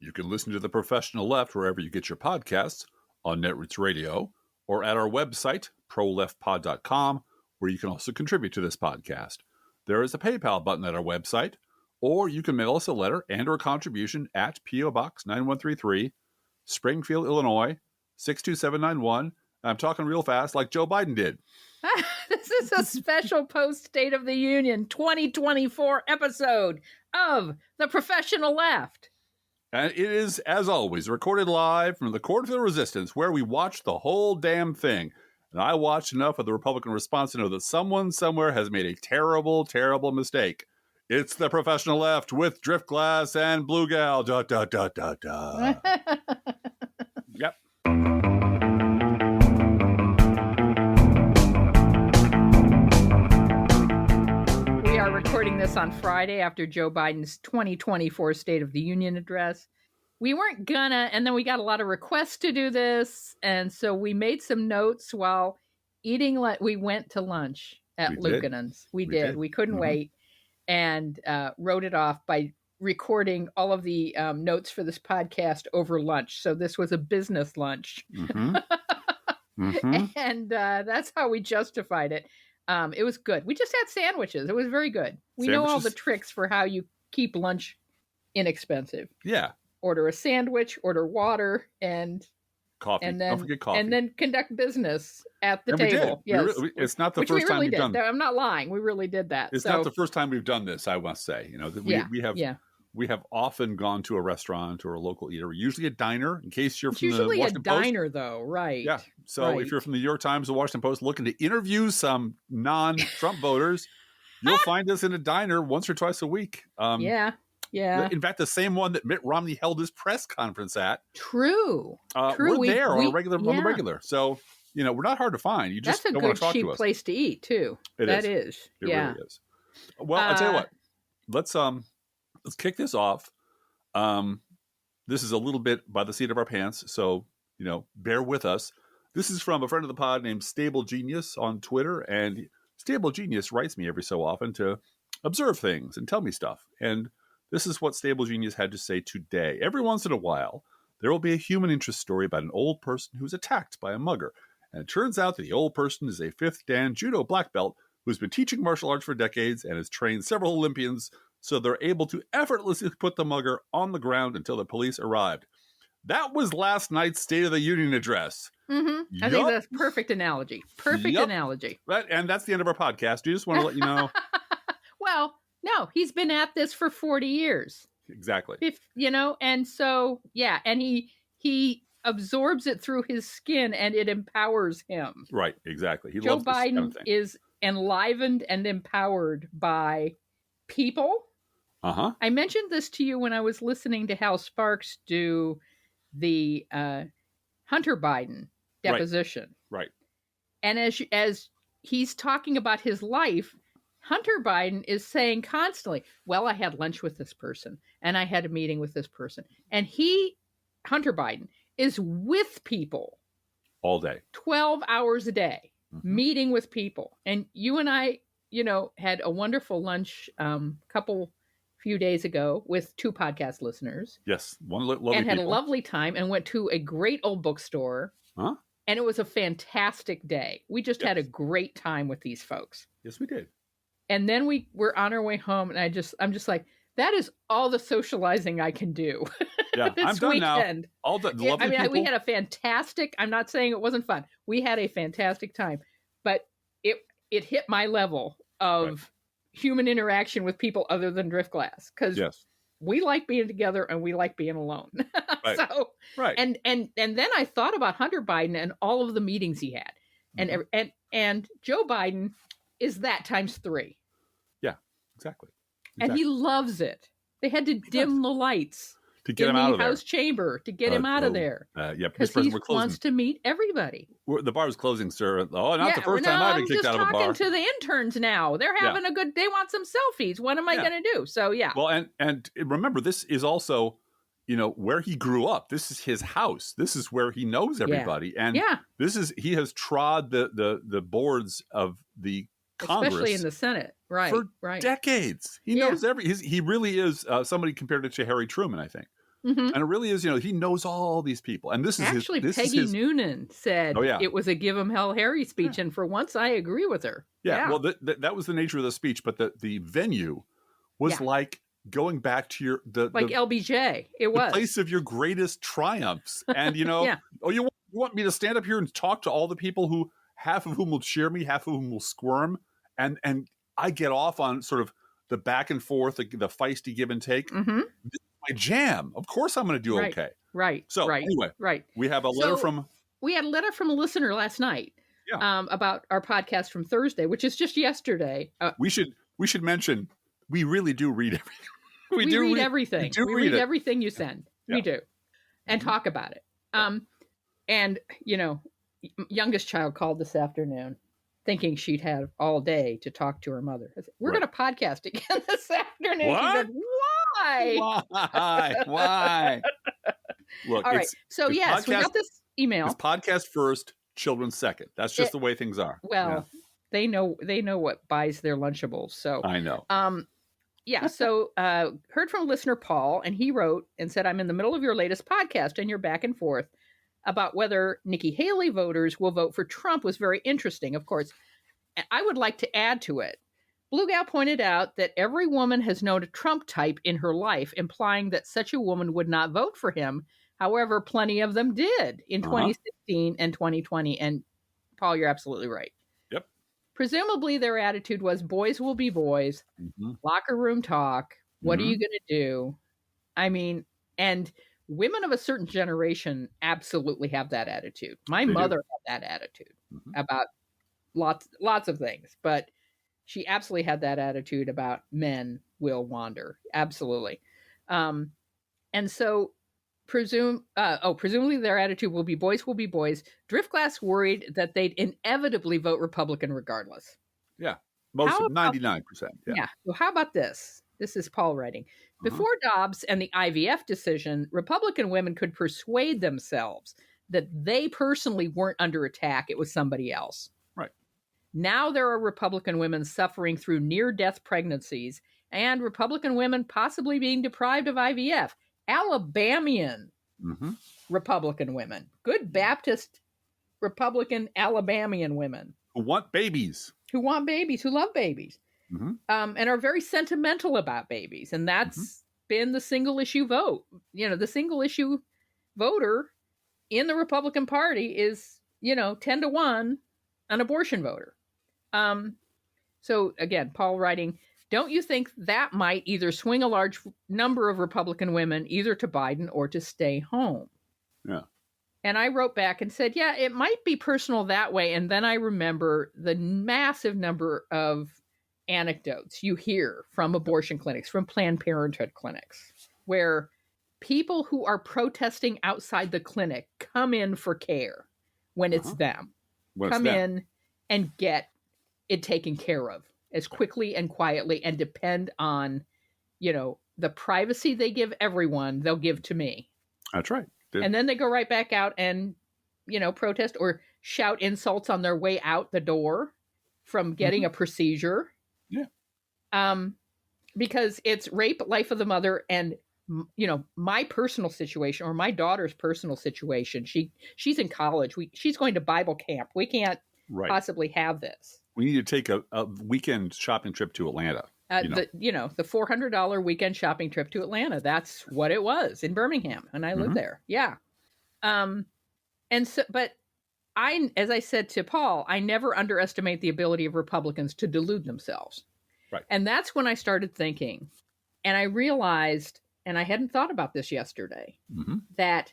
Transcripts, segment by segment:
You can listen to The Professional Left wherever you get your podcasts, on Netroots Radio, or at our website, proleftpod.com, where you can also contribute to this podcast. There is a PayPal button at our website, or you can mail us a letter and or contribution at P.O. Box 9133, Springfield, Illinois, 62791. I'm talking real fast like Joe Biden did. This is a special post-State of the Union 2024 episode of The Professional Left. And it is, as always, recorded live from the Court of the Resistance, where we watched the whole damn thing. And I watched enough of the Republican response to know that someone somewhere has made a terrible, terrible mistake. It's The Professional Left with Driftglass and Blue Gal. Da, da, da, da, da. Yep. We are recording this on Friday after Joe Biden's 2024 State of the Union address. We weren't gonna, and then we got a lot of requests to do this, and so we made some notes while eating. We went to lunch at Lukanen's. We did. We couldn't wait, and wrote it off by recording all of the notes for this podcast over lunch. So this was a business lunch. And that's how we justified it. It was good. We just had sandwiches. It was very good. We know all the tricks for how you keep lunch inexpensive. Yeah. Order a sandwich, order water, and coffee. And then, don't forget coffee. And then conduct business at the table. Yes. It's not the first time we've done that. I'm not lying. We really did that. It's not the first time we've done this, I must say. You know, we have often gone to a restaurant or a local eatery, usually a diner, in case you're from the Washington Post. Usually a diner, though, right? Yeah. So if you're from the New York Times or Washington Post looking to interview some non-Trump voters, you'll find us in a diner once or twice a week. Yeah. In fact, the same one that Mitt Romney held his press conference at. True. We're there on the regular. So, you know, we're not hard to find. You just don't want to talk to us. That's a good, cheap place to eat, too. It really is. Well, I'll tell you what. Let's kick this off. This is a little bit by the seat of our pants, so, you know, bear with us. This is from a friend of the pod named Stable Genius on Twitter, and Stable Genius writes me every so often to observe things and tell me stuff. And this is what Stable Genius had to say today. Every once in a while, there will be a human interest story about an old person who's attacked by a mugger. And it turns out that the old person is a 5th Dan judo black belt who's been teaching martial arts for decades and has trained several Olympians, so they're able to effortlessly put the mugger on the ground until the police arrived. That was last night's State of the Union address. I think that's a perfect analogy. Analogy. Right, and that's the end of our podcast. We just want to let you know. Well, no, he's been at this for 40 years. Exactly. And so, yeah, and he absorbs it through his skin and it empowers him. Right, exactly. Joe Biden is enlivened and empowered by people. I mentioned this to you when I was listening to Hal Sparks do the Hunter Biden deposition. Right. And as he's talking about his life, Hunter Biden is saying constantly, well, I had lunch with this person and I had a meeting with this person. And Hunter Biden, is with people all day, 12 hours a day, meeting with people. And you and I, had a wonderful lunch few days ago with 2 podcast listeners. Yes. And had a lovely time and went to a great old bookstore. And it was a fantastic day. We just had a great time with these folks. Yes, we did. And then we were on our way home, and I'm just like, that is all the socializing I can do. Yeah, this I'm done weekend. Now. All the lovely people. We had a fantastic. I'm not saying it wasn't fun. We had a fantastic time, but it hit my level of human interaction with people other than Driftglass, because we like being together and we like being alone. And then I thought about Hunter Biden and all of the meetings he had, and Joe Biden is that times 3. Yeah, exactly. And he loves it. They had to dim the lights to get him out of the House chamber to get him out of there. Because he wants to meet everybody. The bar is closing, sir. Oh, not the first time I've been kicked out of a bar. I'm just talking to the interns now. They're having a good. They want some selfies. What am I going to do? So Well, and remember, this is also, where he grew up. This is his house. This is where he knows everybody. And he has trod the boards of the Congress, especially in the Senate, for decades. He knows he really is somebody compared it to Harry Truman, I think. Mhm. And it really is, he knows all these people. And this is Actually, his, Peggy Noonan said Oh, yeah. it was a give 'em hell Harry speech, and for once I agree with her. Yeah. Well, that was the nature of the speech, but the venue was like going back to your like LBJ. It was the place of your greatest triumphs. And oh, you want me to stand up here and talk to all the people who half of whom will cheer me, half of whom will squirm, and I get off on sort of the back and forth, the feisty give and take. Mm-hmm. This is my jam. Of course, I'm going to do okay. Right. So anyway, we have a letter from. We had a letter from a listener last night. About our podcast from Thursday, which is just yesterday. We should mention we really do read everything. We read everything. We read everything you send. We do, and talk about it. And youngest child called this afternoon, thinking she'd have all day to talk to her mother. I said, We're going to podcast again this afternoon. What? She said, Why? Why? Look, all right. So yes, we got this email. It's podcast first, children second. That's just the way things are. Well, they know what buys their Lunchables. So I know. So heard from listener Paul, and he wrote and said, I'm in the middle of your latest podcast, and you're back and forth about whether Nikki Haley voters will vote for Trump was very interesting. Of course, I would like to add to it. Blue Gal pointed out that every woman has known a Trump type in her life, implying that such a woman would not vote for him. However, plenty of them did in 2016 and 2020. And Paul, you're absolutely right. Yep. Presumably their attitude was boys will be boys, locker room talk. What are you going to do? I mean, and women of a certain generation absolutely have that attitude. My mother had that attitude about lots of things, but she absolutely had that attitude about men will wander. Absolutely. And so presumably their attitude will be boys will be boys. Driftglass worried that they'd inevitably vote Republican regardless. Yeah. Most of 99%. Yeah. Well, how about this? This is Paul writing. Before Dobbs and the IVF decision, Republican women could persuade themselves that they personally weren't under attack. It was somebody else. Right. Now there are Republican women suffering through near-death pregnancies and Republican women possibly being deprived of IVF. Alabamian Republican women. Good Baptist Republican Alabamian women. Who want babies. Who love babies. And are very sentimental about babies. And that's been the single issue vote. The single issue voter in the Republican Party is, 10-1 an abortion voter. So again, Paul writing, don't you think that might either swing a large number of Republican women either to Biden or to stay home? Yeah. And I wrote back and said, yeah, it might be personal that way. And then I remember the massive number of anecdotes you hear from abortion clinics, from Planned Parenthood clinics, where people who are protesting outside the clinic come in for care when it's them. Come in and get it taken care of as quickly and quietly and depend on, the privacy they give everyone, they'll give to me. That's right. And then they go right back out and, protest or shout insults on their way out the door from getting a procedure. Yeah. Because it's rape, life of the mother, and, my personal situation or my daughter's personal situation. She's in college. She's going to Bible camp. We can't possibly have this. We need to take a weekend shopping trip to Atlanta. The $400 weekend shopping trip to Atlanta. That's what it was in Birmingham. And I lived there. Yeah. And so, but as I said to Paul, I never underestimate the ability of Republicans to delude themselves. Right. And that's when I started thinking, and I realized, and I hadn't thought about this yesterday, that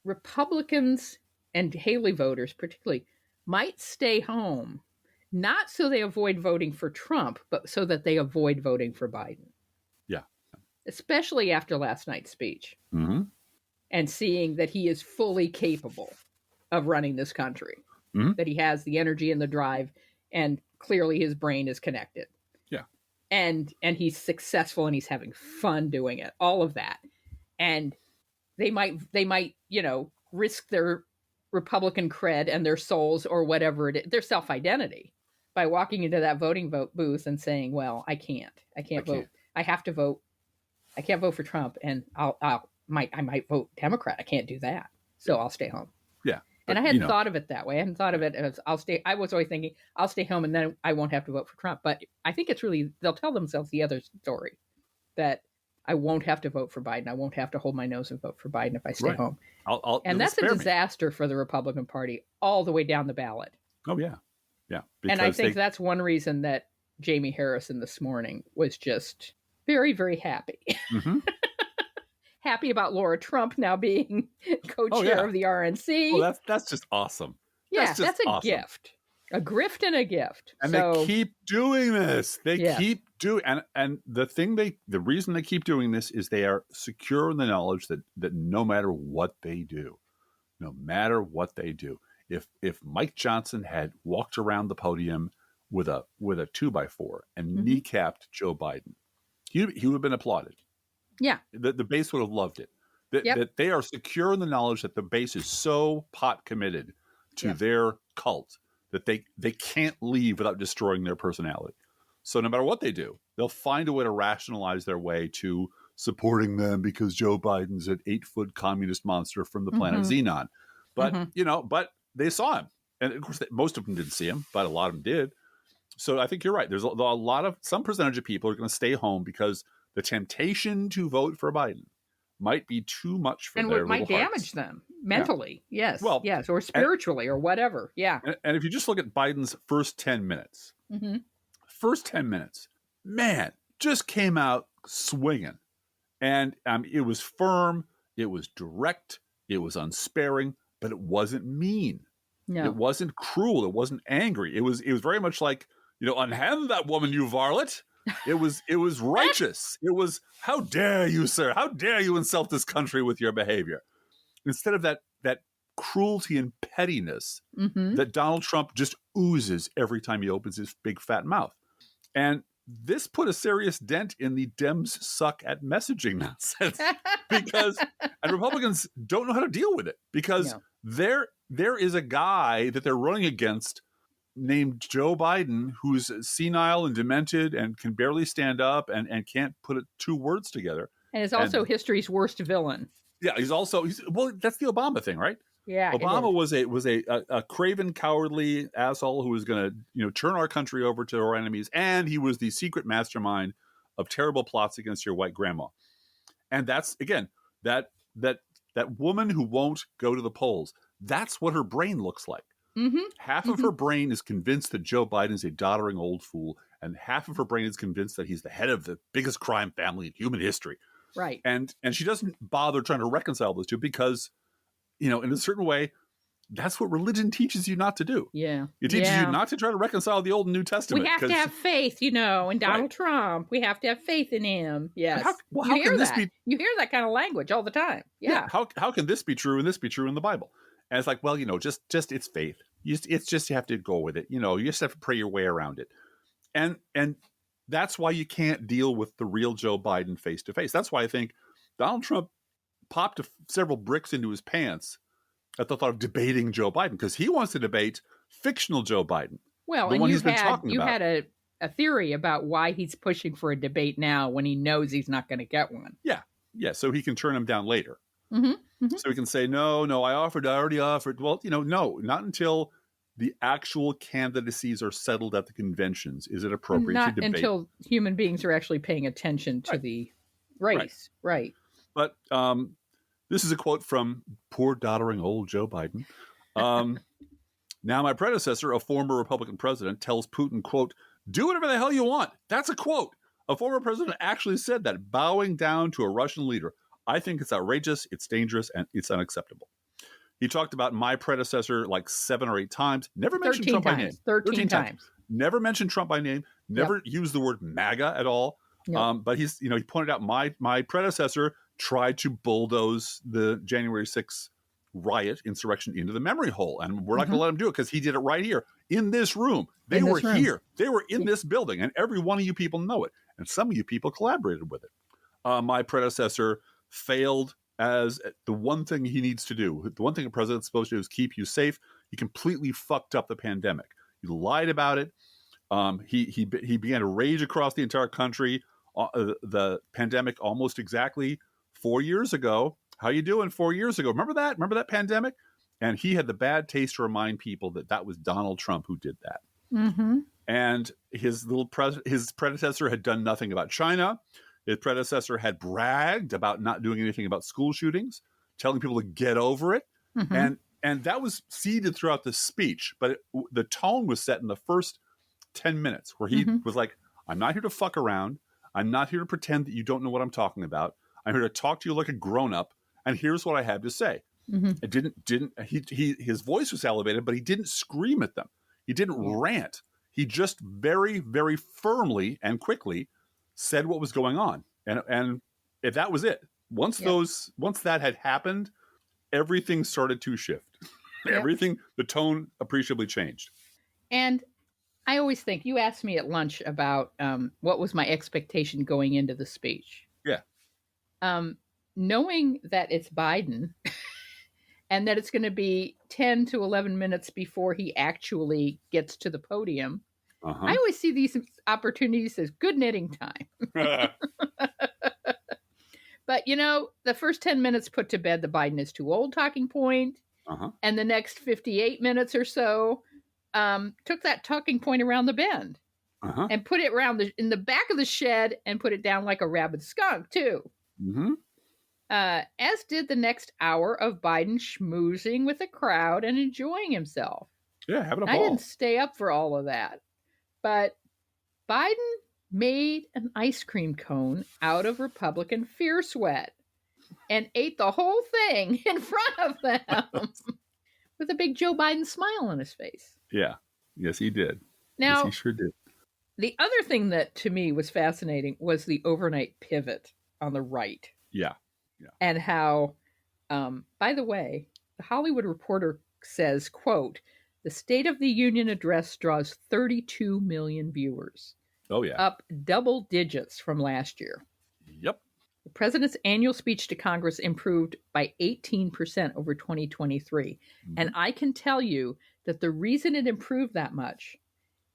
Republicans and Haley voters particularly might stay home, not so they avoid voting for Trump, but so that they avoid voting for Biden. Yeah. Especially after last night's speech and seeing that he is fully capable of running this country, that he has the energy and the drive, and clearly his brain is connected. Yeah. And he's successful and he's having fun doing it, all of that. And they might, risk their Republican cred and their souls or whatever it is, their self-identity, by walking into that voting booth and saying, well, I can't vote. I have to vote. I can't vote for Trump, and I might vote Democrat. I can't do that. So I'll stay home. Yeah. And I But, hadn't thought of it that way. I hadn't thought of it as I'll stay. I was always thinking I'll stay home and then I won't have to vote for Trump. But I think it's really, they'll tell themselves the other story, that I won't have to vote for Biden. I won't have to hold my nose and vote for Biden if I stay Right. home. And that's a disaster for the Republican Party all the way down the ballot. Oh, yeah. Yeah. And I think that's one reason that Jamie Harrison this morning was just very, very happy. Mm-hmm. Happy about Laura Trump now being co-chair of the RNC. Well, that's just awesome. Yeah, that's a awesome. gift. A grift and a gift. And they keep doing this. They keep doing, and the reason they keep doing this is they are secure in the knowledge that no matter what they do, if Mike Johnson had walked around the podium with a 2x4 and kneecapped Joe Biden, he would have been applauded. Yeah, the base would have loved it. That they are secure in the knowledge that the base is so pot committed to their cult that they can't leave without destroying their personality. So no matter what they do, they'll find a way to rationalize their way to supporting them because Joe Biden's an 8-foot communist monster from the planet Xenon. But, but they saw him. And of course, most of them didn't see him, but a lot of them did. So I think you're right. There's a lot of, some percentage of people are going to stay home because the temptation to vote for Biden might be too much for their little hearts. And it might damage them mentally. Yeah. Yes. Well, yes. Or spiritually or whatever. Yeah. And if you just look at Biden's first 10 minutes, man, just came out swinging. And it was firm. It was direct. It was unsparing, but it wasn't mean. No. It wasn't cruel. It wasn't angry. It was very much like, unhand that woman, you varlet. It was righteous. It was, how dare you, sir? How dare you insult this country with your behavior? Instead of that cruelty and pettiness that Donald Trump just oozes every time he opens his big fat mouth. And this put a serious dent in the Dems suck at messaging nonsense and Republicans don't know how to deal with it because there is a guy that they're running against named Joe Biden, who's senile and demented and can barely stand up and can't put two words together. And is also history's worst villain. Yeah, he's that's the Obama thing, right? Yeah. Obama was a craven, cowardly asshole who was going to, turn our country over to our enemies. And he was the secret mastermind of terrible plots against your white grandma. And that's, again, that woman who won't go to the polls. That's what her brain looks like. Half of her brain is convinced that Joe Biden is a doddering old fool, and half of her brain is convinced that he's the head of the biggest crime family in human history. Right. And she doesn't bother trying to reconcile those two because, in a certain way, that's what religion teaches you not to do. Yeah. It teaches you not to try to reconcile the Old and New Testament. We have to have faith, in Donald Trump. We have to have faith in him. Yes. How can this be? You hear that kind of language all the time. Yeah. How can this be true and this be true in the Bible? And it's like, well, just it's faith. It's just you have to go with it. You just have to pray your way around it. And that's why you can't deal with the real Joe Biden face to face. That's why I think Donald Trump popped several bricks into his pants at the thought of debating Joe Biden because he wants to debate fictional Joe Biden. Well, the and one you he's been talking about. had a theory about why he's pushing for a debate now when he knows he's not going to get one. Yeah. So he can turn him down later. Mm-hmm. So he can say, no, I already offered. Well, no, not until the actual candidacies are settled at the conventions is it appropriate to debate. Not until human beings are actually paying attention to the race. Right. But this is a quote from poor doddering old Joe Biden. Now, my predecessor, a former Republican president, tells Putin, quote, do whatever the hell you want. That's a quote. A former president actually said that, bowing down to a Russian leader. I think it's outrageous, it's dangerous, and it's unacceptable. He talked about my predecessor like 7 or 8 times. Never mentioned Trump by name. 13 times. Never mentioned Trump by name. Never used the word MAGA at all. Yep. But he pointed out my predecessor tried to bulldoze the January 6th riot insurrection into the memory hole. And we're not going to let him do it because he did it right here in this room. They were here. They were in this building. And every one of you people know it. And some of you people collaborated with it. My predecessor failed as the one thing he needs to do. The one thing a president's supposed to do is keep you safe. He completely fucked up the pandemic. He lied about it. He began to rage across the entire country. The pandemic almost exactly 4 years ago how you doing 4 years ago? Remember that? Remember that pandemic? And he had the bad taste to remind people that was Donald Trump who did that. Mm-hmm. And his his predecessor had done nothing about China. His predecessor had bragged about not doing anything about school shootings, telling people to get over it. Mm-hmm. And that was seeded throughout the speech, but the tone was set in the first 10 minutes where he was like, I'm not here to fuck around. I'm not here to pretend that you don't know what I'm talking about. I'm here to talk to you like a grown-up, and here's what I have to say. His voice was elevated, but he didn't scream at them. He didn't rant. He just very, very firmly and quickly said what was going on. And if that was it. Once that had happened, everything started to shift. Everything, the tone appreciably changed. And I always think, you asked me at lunch about what was my expectation going into the speech. Yeah. Knowing that it's Biden and that it's going to be 10 to 11 minutes before he actually gets to the podium, I always see these opportunities as good knitting time. But, the first 10 minutes put to bed the Biden is too old talking point. And the next 58 minutes or so took that talking point around the bend and put it in the back of the shed and put it down like a rabid skunk, too. As did the next hour of Biden schmoozing with the crowd and enjoying himself. Yeah, having a ball. I didn't stay up for all of that. But Biden made an ice cream cone out of Republican fear sweat and ate the whole thing in front of them with a big Joe Biden smile on his face. Yeah. Yes, he did. Now, yes, he sure did. The other thing that to me was fascinating was the overnight pivot on the right. Yeah. And how, by the way, the Hollywood Reporter says, quote, the State of the Union address draws 32 million viewers. Oh, yeah. Up double digits from last year. Yep. The president's annual speech to Congress improved by 18% over 2023. And I can tell you that the reason it improved that much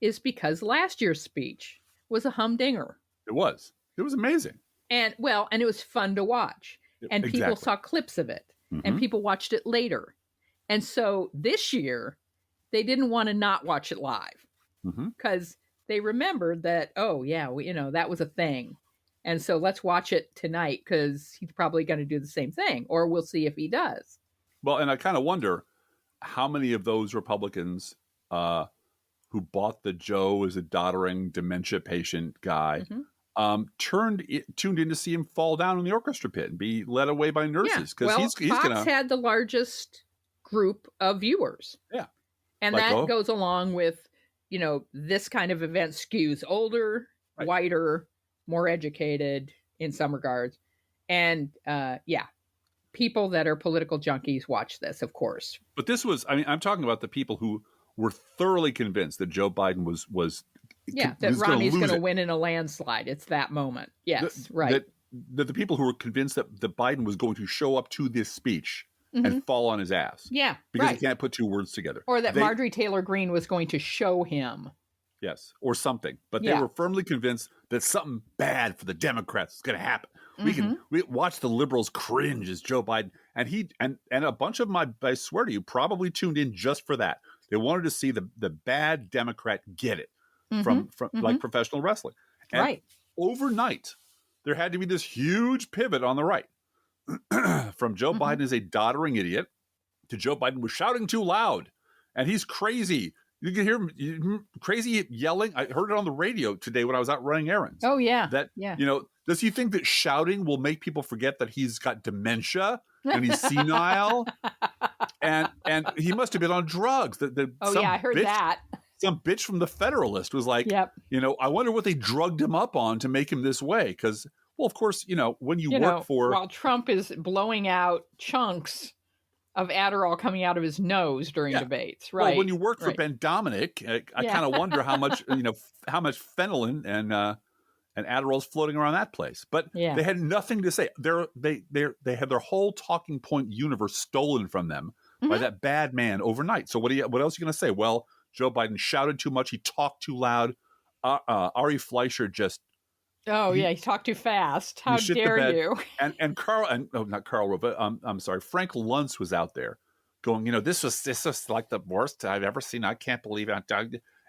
is because last year's speech was a humdinger. It was. It was amazing. And it was fun to watch. And people saw clips of it. And people watched it later. And so this year, they didn't want to not watch it live. Because they remembered that, that was a thing. And so let's watch it tonight because he's probably going to do the same thing, or we'll see if he does. Well, and I kind of wonder how many of those Republicans who bought the Joe as a doddering dementia patient guy tuned in to see him fall down in the orchestra pit and be led away by nurses. Because he's Fox had the largest group of viewers. Yeah. And that goes along with, this kind of event skews older, whiter, more educated in some regards. And people that are political junkies watch this, of course. But this was, I'm talking about the people who were thoroughly convinced that Joe Biden was that Romney's going to win in a landslide. It's that moment. Yes, right. That the people who were convinced that Biden was going to show up to this speech and fall on his ass. Yeah, because he can't put two words together. Or that Marjorie Taylor Greene was going to show him. Yes, or something. But they were firmly convinced that something bad for the Democrats is going to happen. We watch the liberals cringe as Joe Biden, and a bunch of them, I swear to you, probably tuned in just for that. They wanted to see the bad Democrat get it from like professional wrestling. And overnight, there had to be this huge pivot on the right from Joe Biden as a doddering idiot to Joe Biden was shouting too loud, and he's crazy. You can hear him crazy yelling. I heard it on the radio today when I was out running errands. Oh, yeah. Does he think that shouting will make people forget that he's got dementia and he's senile? and he must have been on drugs. I heard that. Some bitch from the Federalist was like, I wonder what they drugged him up on to make him this way. Because, well, of course, when you work for... While Trump is blowing out chunks of Adderall coming out of his nose during debates, right? Well, when you work for Ben Dominic, I kind of wonder how much fentanyl and Adderall's floating around that place. But they had nothing to say. They had their whole talking point universe stolen from them by that bad man overnight. So what else are you going to say? Well, Joe Biden shouted too much. He talked too loud. Ari Fleischer just Oh, yeah, you talk too fast. How shit the dare bed. you? And Carl, and not Karl Rove, but I'm sorry, Frank Luntz was out there going, this was like the worst I've ever seen. I can't believe it.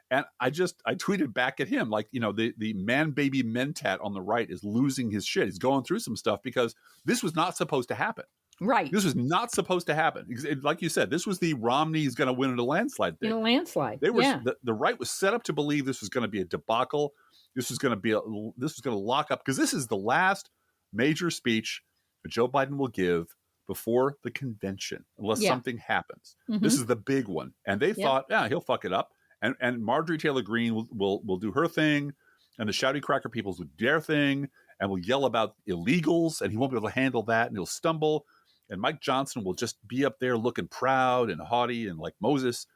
And I tweeted back at him, like, the man baby mentat on the right is losing his shit. He's going through some stuff because this was not supposed to happen. Right. This was not supposed to happen. Like you said, this was the Romney's going to win in a landslide thing. In a landslide. They were, yeah. the right was set up to believe this was going to be a debacle. This was going to lock up, because this is the last major speech that Joe Biden will give before the convention, unless something happens. Mm-hmm. This is the big one. And they thought, he'll fuck it up. And Marjorie Taylor Greene will do her thing, and the Shouty Cracker Peoples will do their thing, and will yell about illegals, and he won't be able to handle that, and he'll stumble. And Mike Johnson will just be up there looking proud and haughty and like Moses.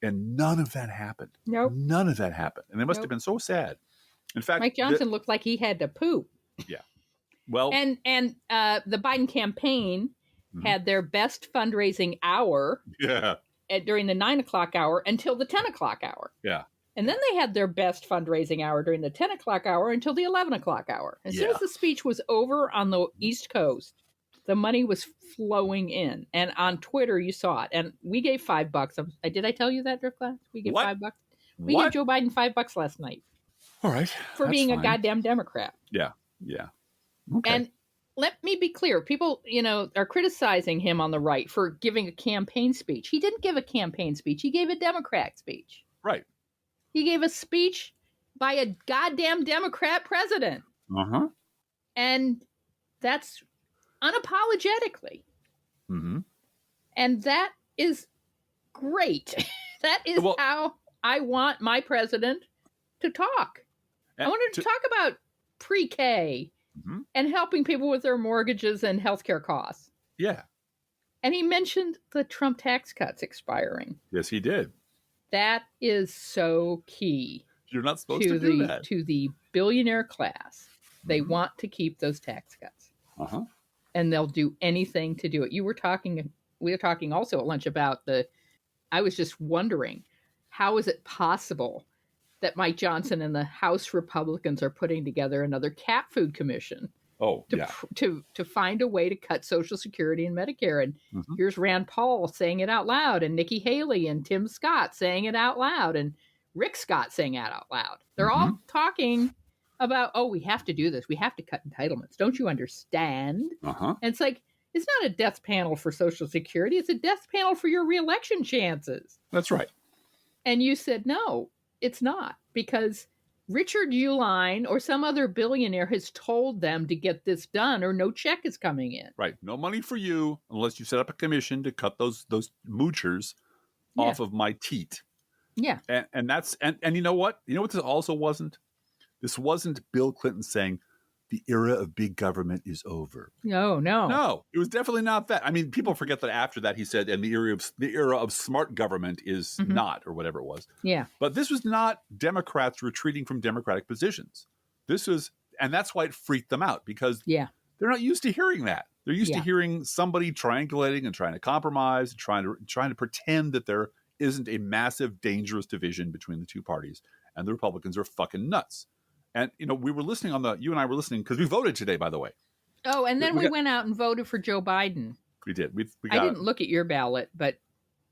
And none of that happened. Nope. None of that happened. And they must have been so sad. In fact, Mike Johnson looked like he had to poop. Yeah. Well, and the Biden campaign had their best fundraising hour. Yeah. During the 9 o'clock hour until the 10 o'clock hour. Yeah. And then they had their best fundraising hour during the 10 o'clock hour until the 11 o'clock hour. As soon as the speech was over on the East Coast, the money was flowing in. And on Twitter, you saw it. And we gave $5. Did I tell you that, Driftglass? We gave $5. We gave Joe Biden $5 last night. All right. For being a goddamn Democrat. Yeah. Yeah. Okay. And let me be clear. People, are criticizing him on the right for giving a campaign speech. He didn't give a campaign speech. He gave a Democrat speech. Right. He gave a speech by a goddamn Democrat president. Uh-huh. And that's unapologetically. Mm-hmm. And that is great. That is how I want my president to talk. I wanted to talk about pre-K and helping people with their mortgages and healthcare costs. Yeah. And he mentioned the Trump tax cuts expiring. Yes, he did. That is so key. You're not supposed to do that. To the billionaire class. They want to keep those tax cuts. Uh-huh. And they'll do anything to do it. We were talking also at lunch about I was just wondering, how is it possible that Mike Johnson and the House Republicans are putting together another cat food commission to find a way to cut Social Security and Medicare? And here's Rand Paul saying it out loud, and Nikki Haley and Tim Scott saying it out loud, and Rick Scott saying it out loud. They're all talking about, we have to do this. We have to cut entitlements. Don't you understand? Uh-huh. And it's like, it's not a death panel for Social Security. It's a death panel for your reelection chances. That's right. And you said, no, it's not, because Richard Uihlein or some other billionaire has told them to get this done or no check is coming in. Right. No money for you unless you set up a commission to cut those moochers off of my teat. Yeah. And that's and you know what? You know what this also wasn't? This wasn't Bill Clinton saying the era of big government is over. No. No, it was definitely not that. I mean, people forget that after that he said, and the era of smart government is not, or whatever it was. Yeah. But this was not Democrats retreating from Democratic positions. This was, and that's why it freaked them out, because they're not used to hearing that. They're used to hearing somebody triangulating and trying to compromise, and trying to pretend that there isn't a massive, dangerous division between the two parties, and the Republicans are fucking nuts. And, we were listening you and I were listening because we voted today, by the way. Oh, and then we went out and voted for Joe Biden. We did. I didn't look at your ballot, but,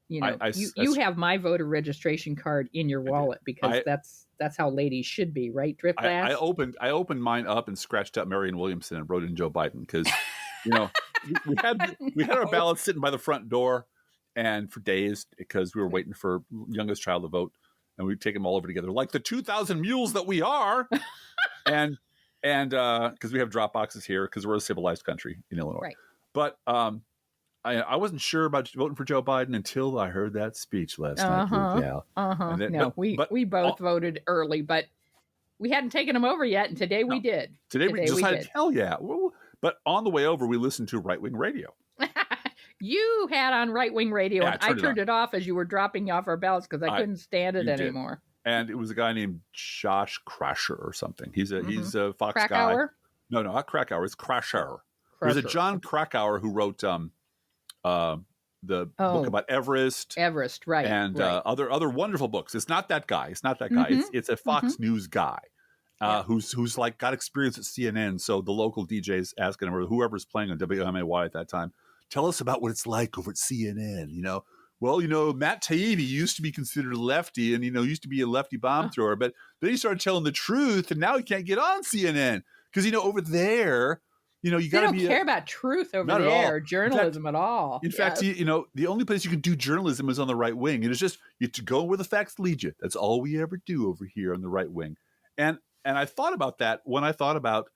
you have my voter registration card in your wallet because that's how ladies should be, right, Driftglass? I opened mine up and scratched out Marianne Williamson and wrote in Joe Biden because, we had our ballots sitting by the front door and for days because we were waiting for youngest child to vote. And we'd take them all over together, like the 2,000 mules that we are. and because we have drop boxes here, because we're a civilized country in Illinois. Right. But I wasn't sure about voting for Joe Biden until I heard that speech last night. Yeah. Then, we both voted early, but we hadn't taken them over yet. And today we did. Today we decided, hell yeah. But on the way over, we listened to Right Wing Radio. You had on Right Wing Radio, and I turned it off as you were dropping off our ballots because I couldn't stand it anymore. And it was a guy named Josh Crasher or something. He's a Fox Krakauer? guy. No, not Krakauer. It's Crasher. There's a John Krakauer who wrote the book about Everest. Everest, right. And other wonderful books. It's not that guy. It's a Fox News guy. who's like got experience at CNN. So the local DJ's asking him, or whoever's playing on WMAY at that time, tell us about what it's like over at CNN. Well, Matt Taibbi used to be considered a lefty, and used to be a lefty bomb thrower, but then he started telling the truth, and now he can't get on CNN because over there, you got to be. They don't care about truth over there, or journalism at all. In fact, the only place you can do journalism is on the right wing, and it's just you have to go where the facts lead you. That's all we ever do over here on the right wing, and I thought about that when I thought about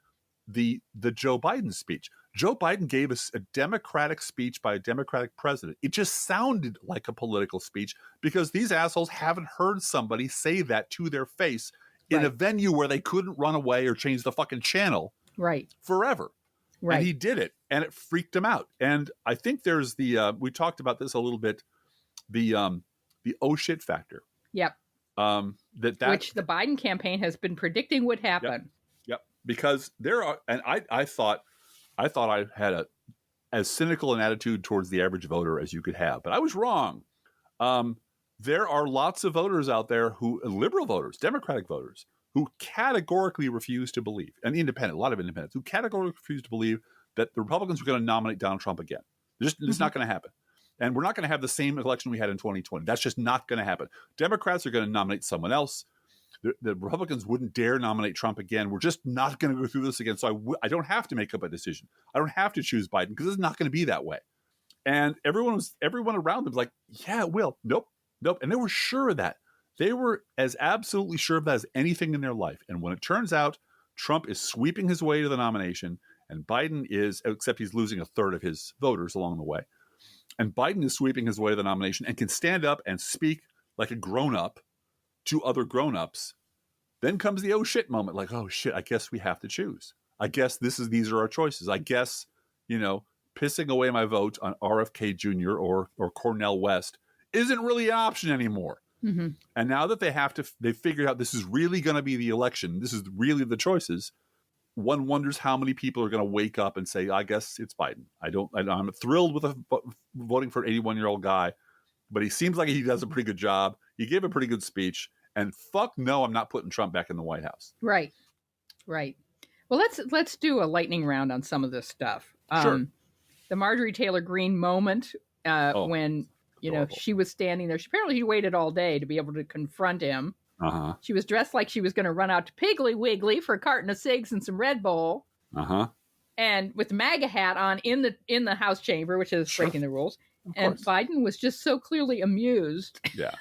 the Joe Biden speech. Joe Biden gave us a Democratic speech by a Democratic president. It just sounded like a political speech because these assholes haven't heard somebody say that to their face in a venue where they couldn't run away or change the fucking channel forever. Right. And he did it, and it freaked him out. And I think there's we talked about this a little bit, the oh shit factor. Yep. Which the Biden campaign has been predicting would happen. Yep. Because there are, and I thought I had as cynical an attitude towards the average voter as you could have, but I was wrong. There are lots of voters out there liberal voters, Democratic voters, who categorically refuse to believe, and a lot of independents, who categorically refuse to believe that the Republicans are going to nominate Donald Trump again. It's not going to happen. And we're not going to have the same election we had in 2020. That's just not going to happen. Democrats are going to nominate someone else. The Republicans wouldn't dare nominate Trump again. We're just not going to go through this again. So I don't have to make up a decision. I don't have to choose Biden because it's not going to be that way. And everyone around them was like, yeah, it will. Nope. And they were sure of that. They were as absolutely sure of that as anything in their life. And when it turns out Trump is sweeping his way to the nomination and Biden is, except he's losing a third of his voters along the way, and Biden is sweeping his way to the nomination and can stand up and speak like a grown-up to other grown-ups, then comes the oh shit moment, like, oh shit, I guess we have to choose. I guess these are our choices. I guess, pissing away my vote on RFK Jr. or Cornel West isn't really an option anymore. Mm-hmm. And now that they figured out this is really going to be the election, this is really the choices, one wonders how many people are going to wake up and say, I guess it's Biden. I'm thrilled with voting for an 81-year-old guy, but he seems like he does a pretty good job. He gave a pretty good speech, and fuck no, I'm not putting Trump back in the White House. Right. Well, let's do a lightning round on some of this stuff. Sure. The Marjorie Taylor Greene moment when she was standing there. Apparently, she waited all day to be able to confront him. Uh-huh. She was dressed like she was going to run out to Piggly Wiggly for a carton of cigs and some Red Bull. Uh-huh. And with the MAGA hat on in the House chamber, which is breaking the rules. And Biden was just so clearly amused. Yeah.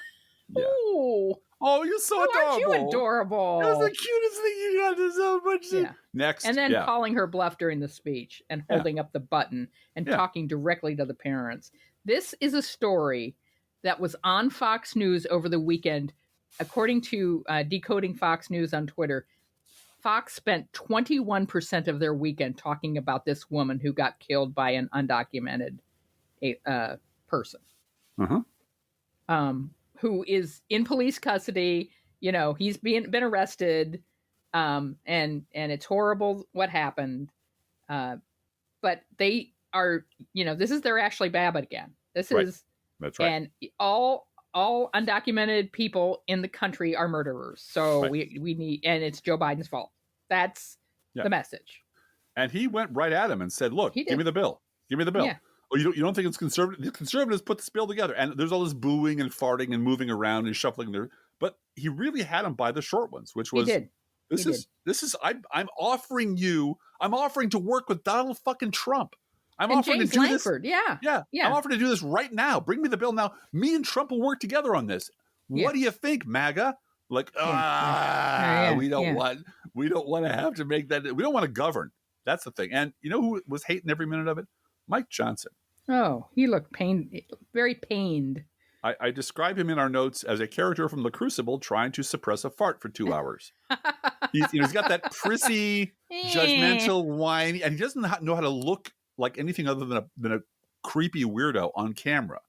Ooh. Oh, you're so adorable. Aren't you adorable? That was the cutest thing you got. There's so much. Yeah. Next. And then calling her bluff during the speech and holding up the button and talking directly to the parents. This is a story that was on Fox News over the weekend. According to Decoding Fox News on Twitter, Fox spent 21% of their weekend talking about this woman who got killed by an undocumented person. Uh-huh. Who is in police custody. He's been arrested, and it's horrible what happened. But they are, this is their Ashley Babbitt again. This is that's right. And all undocumented people in the country are murderers. So we need, and it's Joe Biden's fault. That's the message. And he went right at him and said, "Look, give me the bill. Give me the bill." Yeah. Oh, you don't think it's conservative? The conservatives put this bill together, and there's all this booing and farting and moving around and shuffling there. But he really had him by the short ones, which was this is I'm offering to work with Donald fucking Trump. I'm offering James to do Langford. this. Yeah. I'm offering to do this right now. Bring me the bill now. Me and Trump will work together on this. What do you think, MAGA? Like, we don't want to have to make that. We don't want to govern. That's the thing. And you know who was hating every minute of it? Mike Johnson. Oh, he looked very pained. I describe him in our notes as a character from The Crucible trying to suppress a fart for 2 hours. He's got that prissy, judgmental, whiny, and he doesn't know how to look like anything other than a creepy weirdo on camera.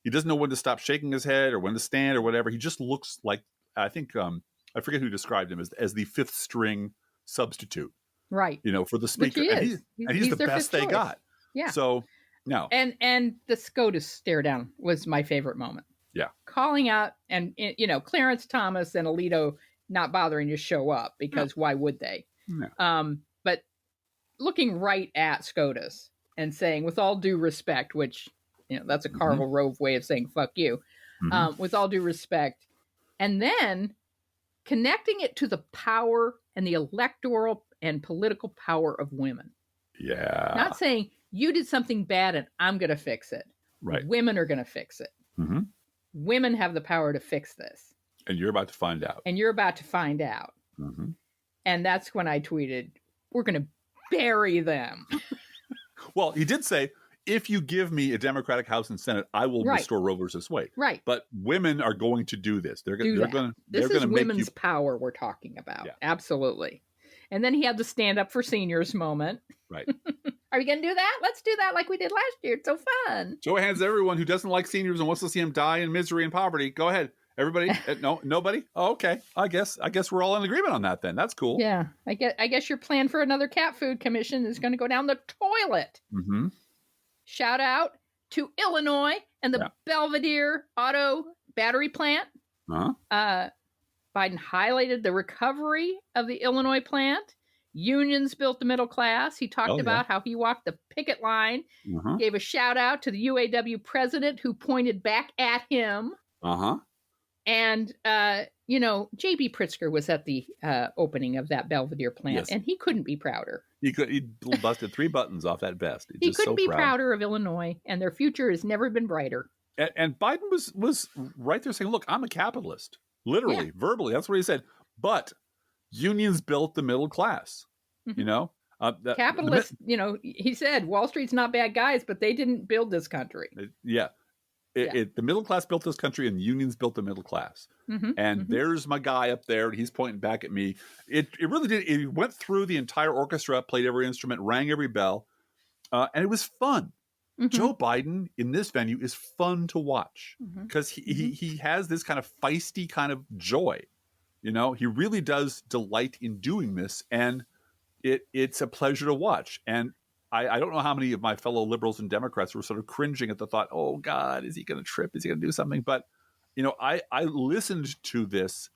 He doesn't know when to stop shaking his head or when to stand or whatever. He just looks like, I think, I forget who described him as the fifth string substitute. Right. For the speaker. Which he's the best they got. Yeah. So, no. And the SCOTUS stare down was my favorite moment. Yeah. Calling out, and Clarence Thomas and Alito not bothering to show up because why would they? No. But looking right at SCOTUS and saying, with all due respect, which, that's a Karl Rove way of saying fuck you, with all due respect, and then connecting it to the power and the electoral and political power of women. Yeah. Not saying you did something bad and I'm going to fix it. Right. Women are going to fix it. Mm-hmm. Women have the power to fix this. And you're about to find out. Mm-hmm. And that's when I tweeted, we're going to bury them. Well, he did say, if you give me a Democratic House and Senate, I will restore Roe versus Wade. Right. But women are going to do this. They're going to. This is women's power we're talking about. Yeah. Absolutely. And then he had the stand up for seniors moment. Right. Are we going to do that? Let's do that like we did last year. It's so fun. Show of hands, everyone who doesn't like seniors and wants to see them die in misery and poverty. Go ahead. Everybody? No, nobody? Oh, okay. I guess we're all in agreement on that then. That's cool. Yeah. I guess your plan for another cat food commission is going to go down the toilet. Mm-hmm. Shout out to Illinois and the Belvedere Auto Battery Plant. Uh-huh. Biden highlighted the recovery of the Illinois plant. Unions built the middle class. He talked about how he walked the picket line, gave a shout out to the UAW president who pointed back at him. Uh-huh. And, J.B. Pritzker was at the opening of that Belvedere plant, and he couldn't be prouder. He busted 3 buttons off that vest. He couldn't be prouder of Illinois, and their future has never been brighter. And Biden was right there saying, look, I'm a capitalist. Literally, verbally. That's what he said. But unions built the middle class, Capitalists, he said Wall Street's not bad guys, but they didn't build this country. The middle class built this country and unions built the middle class. And there's my guy up there. And he's pointing back at me. It really did. It went through the entire orchestra, played every instrument, rang every bell. And it was fun. Joe Biden in this venue is fun to watch because he has this kind of feisty kind of joy. He really does delight in doing this. And it's a pleasure to watch. And I don't know how many of my fellow liberals and Democrats were sort of cringing at the thought, oh, God, is he going to trip? Is he going to do something? But, I listened to this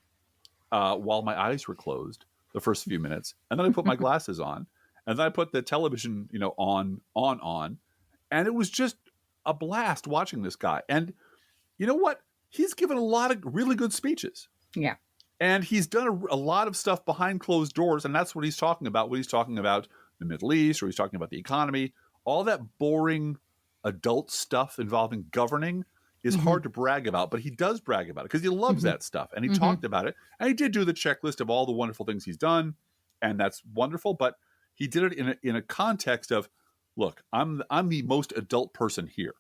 while my eyes were closed the first few minutes. And then I put my glasses on. And then I put the television, on. And it was just a blast watching this guy. And you know what? He's given a lot of really good speeches. Yeah. And he's done a lot of stuff behind closed doors. And that's what he's talking about when he's talking about the Middle East or he's talking about the economy. All that boring adult stuff involving governing is hard to brag about. But he does brag about it because he loves that stuff. And he talked about it. And he did do the checklist of all the wonderful things he's done. And that's wonderful. But he did it in a context of, look, I'm the most adult person here.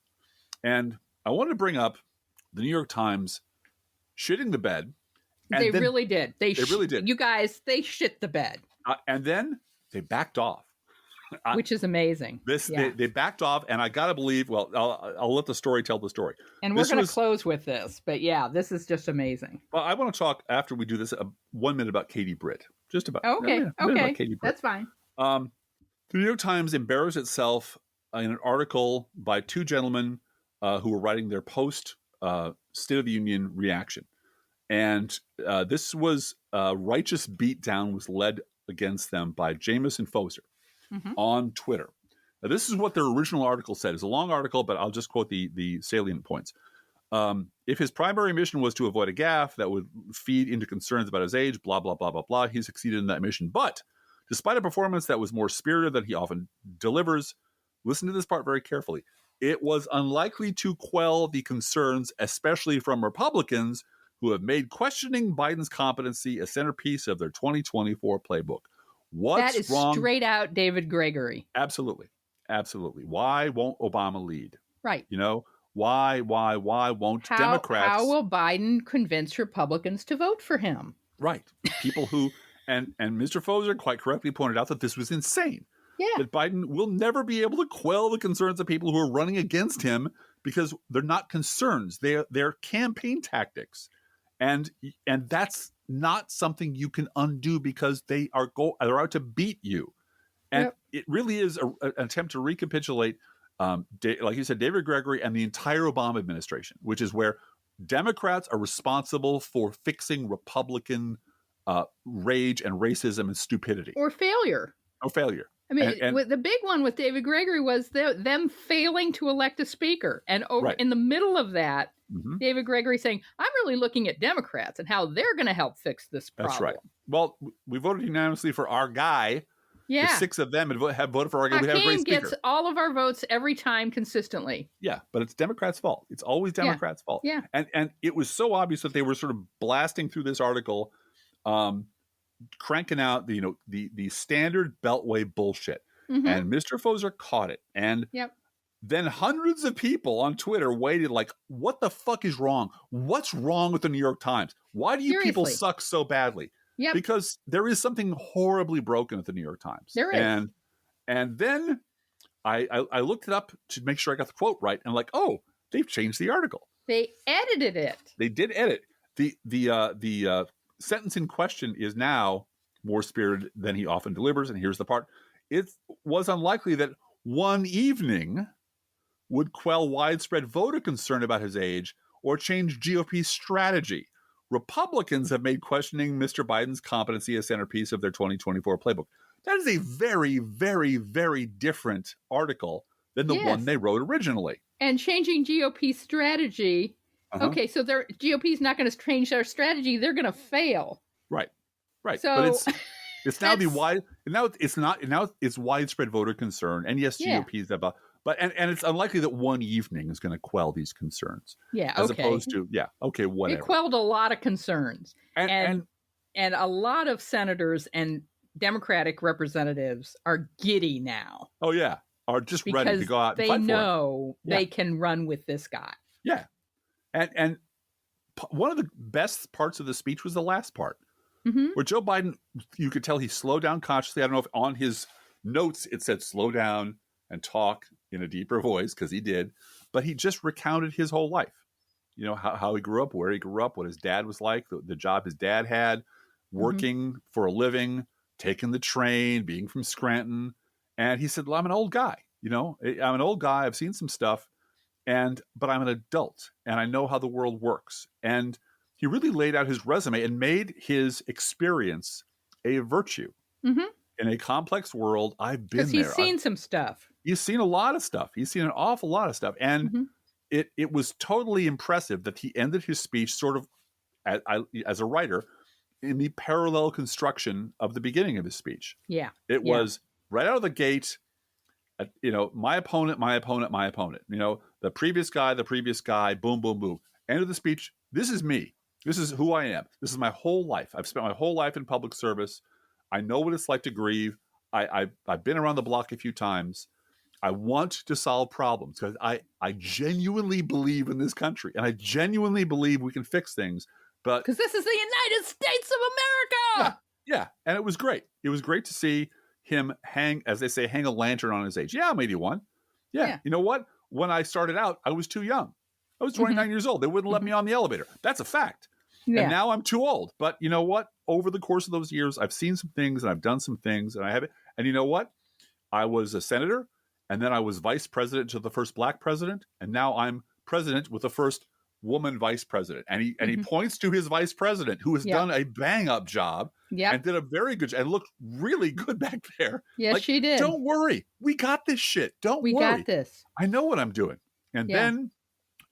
And I wanted to bring up the New York Times shitting the bed. They really did. They really did. You guys, they shit the bed. And then they backed off. Which is amazing. They backed off, and I got to believe, well, I'll let the story tell the story. And we're going to close with this. But this is just amazing. Well, I want to talk, after we do this, 1 minute about Katie Britt. Just about. Okay. About Katie Britt. That's fine. The New York Times embarrassed itself in an article by 2 gentlemen who were writing their post State of the Union reaction. And this was righteous beatdown was led against them by Jameson Foser on Twitter. Now, this is what their original article said. It's a long article, but I'll just quote the salient points. If his primary mission was to avoid a gaffe that would feed into concerns about his age, blah, blah, blah, blah, blah, he succeeded in that mission. But despite a performance that was more spirited than he often delivers, listen to this part very carefully, it was unlikely to quell the concerns, especially from Republicans who have made questioning Biden's competency a centerpiece of their 2024 playbook. What's that is wrong? Straight out David Gregory. Absolutely. Why won't Obama lead? Right. Why won't Democrats? How will Biden convince Republicans to vote for him? Right. People who, and Mr. Foser quite correctly pointed out that this was insane. Yeah. That Biden will never be able to quell the concerns of people who are running against him because they're not concerns. They're campaign tactics. And that's not something you can undo because they're out to beat you. And it really is an attempt to recapitulate, like you said, David Gregory and the entire Obama administration, which is where Democrats are responsible for fixing Republican rage and racism and stupidity or failure. or failure. I mean, And the big one with David Gregory was them failing to elect a speaker. And Right. in the middle of that, Mhm. David Gregory saying, I'm really looking at Democrats and how they're going to help fix this problem. That's right. Well, we voted unanimously for our guy. Yeah. The 6 of them have voted for our guy. We have a great Hakeem speaker. gets all of our votes every time consistently. Yeah, but it's Democrats' fault. It's always Democrats' fault. Yeah. And it was so obvious that they were sort of blasting through this article, cranking out the standard Beltway bullshit. Mhm. And Mr. Foser caught it. And Yep. then hundreds of people on Twitter waited like, what the fuck is wrong? What's wrong with the New York Times? Why do you people Seriously. suck so badly? Yep. Because there is something horribly broken at the New York Times. There is. And then I looked it up to make sure I got the quote right. And like, oh, they've changed the article. They edited it. They did edit. The sentence in question is now more spirited than he often delivers. And here's the part. It was unlikely that one evening would quell widespread voter concern about his age or change GOP strategy. Republicans have made questioning Mr. Biden's competency a centerpiece of their 2024 playbook. That is a very, very, very different article than the one they wrote originally. And changing GOP strategy. Uh-huh. Okay, so GOP is not going to change their strategy. They're going to fail. Right. So But it's now it's widespread voter concern. And yes, GOP is about, but and it's unlikely that one evening is going to quell these concerns. Yeah. As opposed to, whatever. It quelled a lot of concerns. And a lot of senators and Democratic representatives are giddy now. Oh, yeah. Are just ready to go out and fight for it. They know they can run with this guy. Yeah. And one of the best parts of the speech was the last part, where Joe Biden, you could tell he slowed down consciously. I don't know if on his notes it said slow down and talk in a deeper voice, because he did, but he just recounted his whole life. You know, how he grew up, where he grew up, what his dad was like, the job his dad had, working for a living, taking the train, being from Scranton. And he said, well, I'm an old guy. You know, I'm an old guy. I've seen some stuff, but I'm an adult and I know how the world works. And he really laid out his resume and made his experience a virtue. In a complex world, I've been there. Because he's seen some stuff. He's seen a lot of stuff. He's seen an awful lot of stuff. And it was totally impressive that he ended his speech sort of, as a writer, in the parallel construction of the beginning of his speech. Yeah. It was right out of the gate, my opponent, my opponent, my opponent. You know, the previous guy, boom, boom, boom. End of the speech. This is me. This is who I am. This is my whole life. I've spent my whole life in public service. I know what it's like to grieve. I've been around the block a few times. I want to solve problems because I genuinely believe in this country, and I genuinely believe we can fix things. But because this is the United States of America. Yeah. And it was great. It was great to see him hang a lantern on his age. Yeah, I'm 81. Yeah. You know what? When I started out, I was too young. I was 29 years old. They wouldn't let me on the elevator. That's a fact. Yeah. And now I'm too old. But you know what? Over the course of those years, I've seen some things and I've done some things and I have it. And you know what? I was a senator, and then I was vice president to the first black president. And now I'm president with the first woman vice president. And he points to his vice president, who has done a bang up job and did a very good job and looked really good back there. Yes, she did. Don't worry. We got this shit. We got this. I know what I'm doing. And then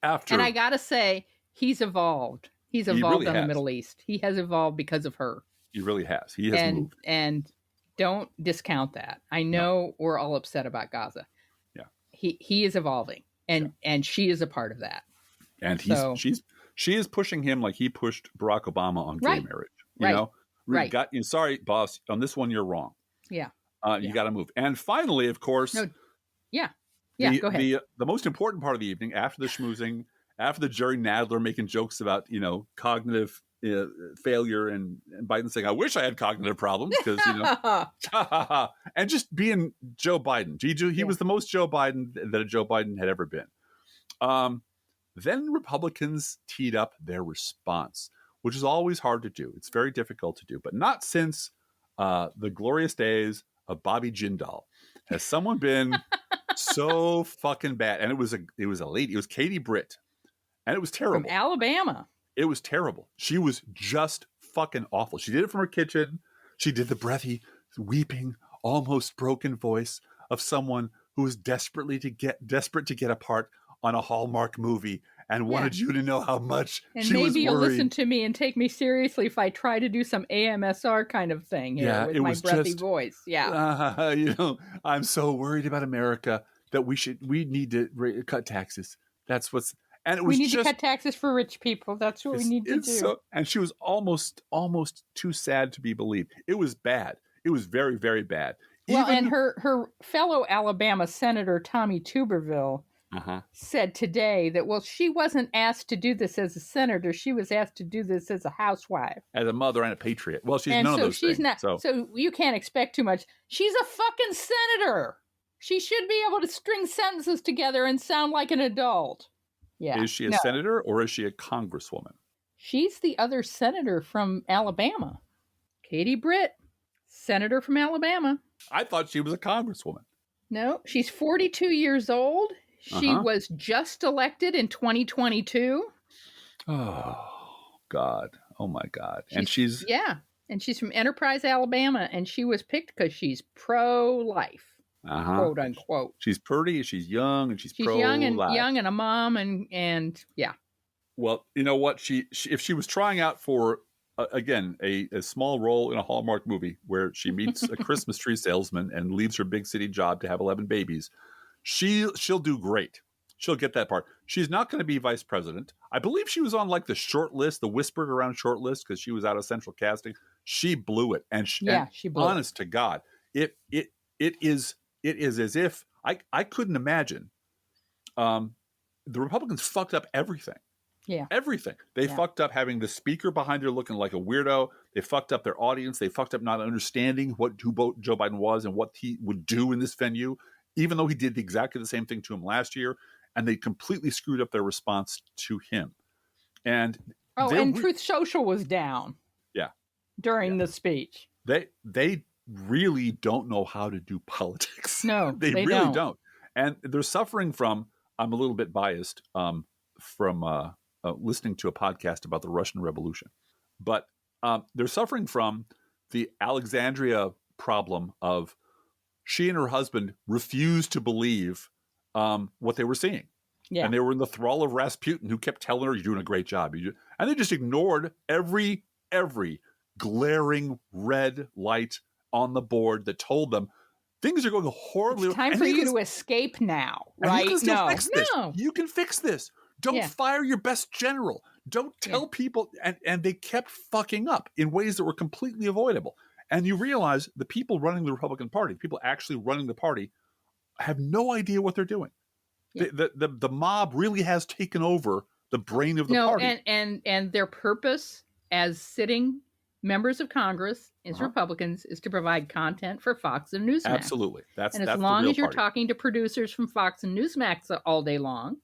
after. And I got to say, he's evolved. He's evolved in the Middle East. He has evolved because of her. He really has. He has moved. And don't discount that. I know we're all upset about Gaza. Yeah. He is evolving. And she is a part of that. And she is pushing him like he pushed Barack Obama on gay marriage. You know? Right. Sorry, boss. On this one, you're wrong. Yeah. You got to move. And finally, of course. No. Yeah. Yeah, go ahead. The most important part of the evening, after the schmoozing, after the Jerry Nadler making jokes about, cognitive failure and Biden saying, I wish I had cognitive problems because, and just being Joe Biden. He was the most Joe Biden that a Joe Biden had ever been. Then Republicans teed up their response, which is always hard to do. It's very difficult to do, but not since the glorious days of Bobby Jindal. Has someone been so fucking bad? And it was a lady. It was Katie Britt. And it was terrible. From Alabama. It was terrible. She was just fucking awful. She did it from her kitchen. She did the breathy, weeping, almost broken voice of someone who was desperate to get a part on a Hallmark movie and wanted you to know how much and she was maybe you'll worried. listen to me and take me seriously if I try to do some AMSR kind of thing here with my breathy voice. Yeah. I'm so worried about America that we need to cut taxes. That's what's, and it was we need to cut taxes for rich people. That's what we need to do. And she was almost too sad to be believed. It was bad. It was very, very bad. Well, and her fellow Alabama Senator Tommy Tuberville said today that, well, she wasn't asked to do this as a senator. She was asked to do this as a housewife. As a mother and a patriot. Well, she's none of those things. So you can't expect too much. She's a fucking senator. She should be able to string sentences together and sound like an adult. Yeah. Is she a senator or is she a congresswoman? She's the other senator from Alabama. Katie Britt, senator from Alabama. I thought she was a congresswoman. No, she's 42 years old. She was just elected in 2022. Oh, God. Oh, my God. And she's from Enterprise, Alabama, and she was picked because she's pro-life. Quote unquote. She's pretty, she's young, and she's pro-life. young and a mom, and yeah. Well, you know what? She if she was trying out for again a small role in a Hallmark movie where she meets a Christmas tree salesman and leaves her big city job to have 11 babies, she'll do great. She'll get that part. She's not going to be vice president. I believe she was on like the short list, the whispered around short list, because she was out of central casting. She blew it, and she blew honest to God, it is as if I couldn't imagine. The Republicans fucked up everything. Yeah. Everything. They fucked up having the speaker behind her looking like a weirdo. They fucked up their audience. They fucked up not understanding who Joe Biden was and what he would do in this venue, even though he did exactly the same thing to him last year. And they completely screwed up their response to him. And Truth Social was down. Yeah. During the speech. They really don't know how to do politics. No, they really don't. And they're suffering from, I'm a little bit biased from listening to a podcast about the Russian Revolution, but they're suffering from the Alexandria problem of she and her husband refused to believe what they were seeing. Yeah. And they were in the thrall of Rasputin, who kept telling her, you're doing a great job. And they just ignored every glaring red light on the board that told them things are going horribly. It's time for you to escape now, right? You can fix this. You can fix this. Don't fire your best general. Don't tell people. And they kept fucking up in ways that were completely avoidable. And you realize the people running the Republican Party, people actually running the party, have no idea what they're doing. Yeah. The mob really has taken over the brain of the party. And their purpose as sitting members of Congress as Republicans is to provide content for Fox and Newsmax. Absolutely. That's as long as you're talking to producers from Fox and Newsmax all day long,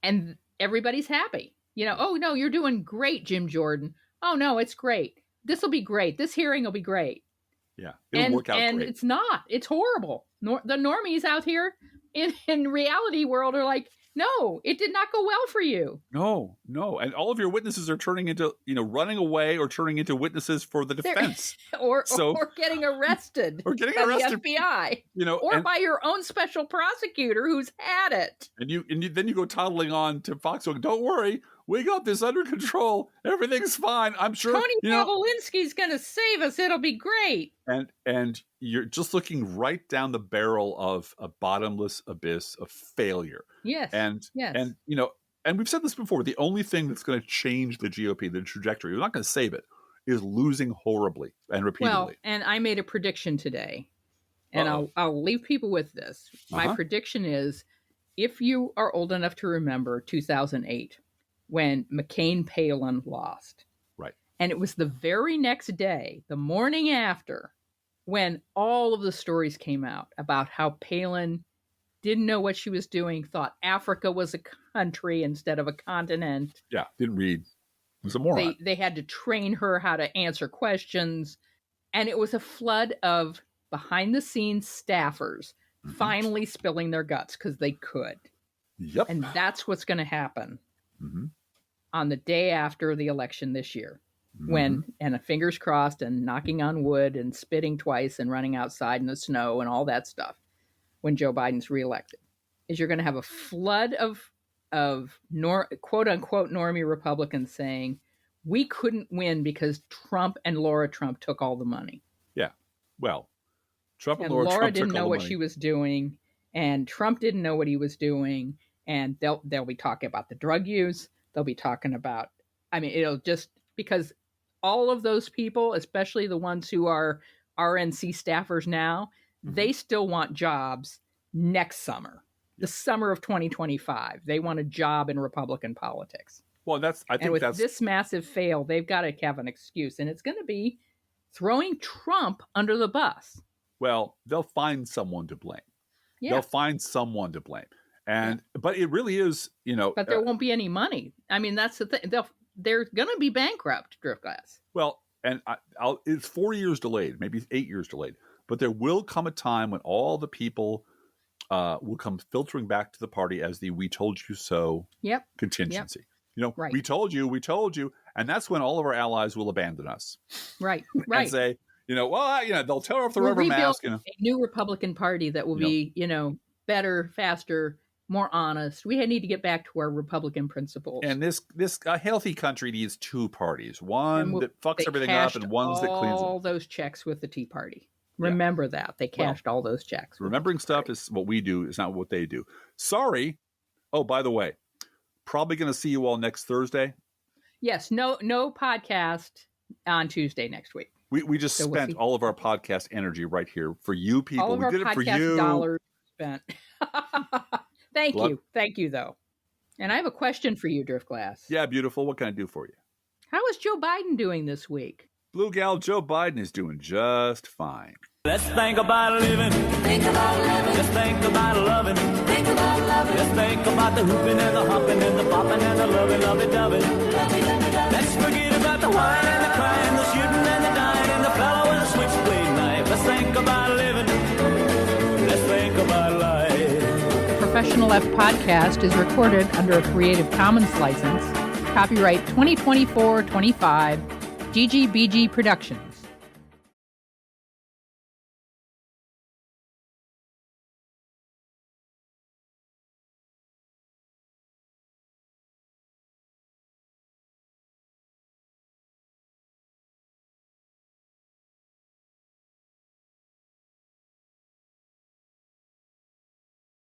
and everybody's happy. Oh, no, you're doing great, Jim Jordan. Oh, no, it's great. This will be great. This hearing will be great. Yeah, it'll work out great. And it's not. It's horrible. The normies out here in reality world are like, no, it did not go well for you. No. And all of your witnesses are turning into, running away or turning into witnesses for the defense. Or getting arrested. Or getting by arrested. The FBI. By your own special prosecutor who's had it. And then you go toddling on to Fox going, don't worry, we got this under control. Everything's fine. I'm sure. Tony Pavolinsky's going to save us. It'll be great. And you're just looking right down the barrel of a bottomless abyss of failure. Yes. And we've said this before, the only thing that's going to change the GOP, the trajectory, we're not going to save it, is losing horribly and repeatedly. Well, and I made a prediction today, and I'll leave people with this. My prediction is, if you are old enough to remember 2008, when McCain-Palin lost. Right. And it was the very next day, the morning after, when all of the stories came out about how Palin didn't know what she was doing, thought Africa was a country instead of a continent. Yeah, didn't read. Was a moron. They had to train her how to answer questions. And it was a flood of behind-the-scenes staffers finally spilling their guts because they could. Yep. And that's what's going to happen on the day after the election this year. when, and fingers crossed and knocking on wood and spitting twice and running outside in the snow and all that stuff when Joe Biden's reelected, is you're going to have a flood of quote unquote normie Republicans saying we couldn't win because Trump and Laura Trump took all the money. Yeah. Well, Trump and Laura Trump didn't took know all the what money. she was doing, and Trump didn't know what he was doing, and they'll be talking about the drug use. They'll be talking about, I mean, it'll just, because all of those people, especially the ones who are RNC staffers now, they still want jobs next summer, the summer of 2025. They want a job in Republican politics. Well, I think with this massive fail, they've got to have an excuse, and it's going to be throwing Trump under the bus. Well, they'll find someone to blame. Yeah. They'll find someone to blame. But it really is, But there won't be any money. I mean, that's the thing. They're going to be bankrupt, Driftglass. Well, and it's 4 years delayed, maybe 8 years delayed. But there will come a time when all the people will come filtering back to the party as the "we told you so" contingency. Right. We told you. And that's when all of our allies will abandon us. Right. And say, they'll tear off the rubber rebuild mask. A new Republican Party that will be, better, faster, more honest. We need to get back to our Republican principles. And this a healthy country needs two parties. One that fucks everything up and one that cleans it. All those checks with the Tea Party. Remember that. They cashed all those checks. Remembering stuff is what we do. It's not what they do. Sorry. Oh, by the way, probably going to see you all next Thursday. Yes. No podcast on Tuesday next week. We just spent all of our podcast energy right here for you people. All of our did it for podcast you. dollars spent. Thank you, though. And I have a question for you, Driftglass. Yeah, beautiful. What can I do for you? How is Joe Biden doing this week? Blue gal, Joe Biden is doing just fine. Let's think about living. Think about living. Just think about loving. Think about loving. Just think about the hooping and the hopping and the popping and the lovey-dovey. Let's forget about the wine and the crying, the shooting and the dying, and the fellow with the switchblade knife. Let's think about living. Let's think about life. The Professional F podcast is recorded under a Creative Commons license. Copyright 2024-25, GGBG Productions.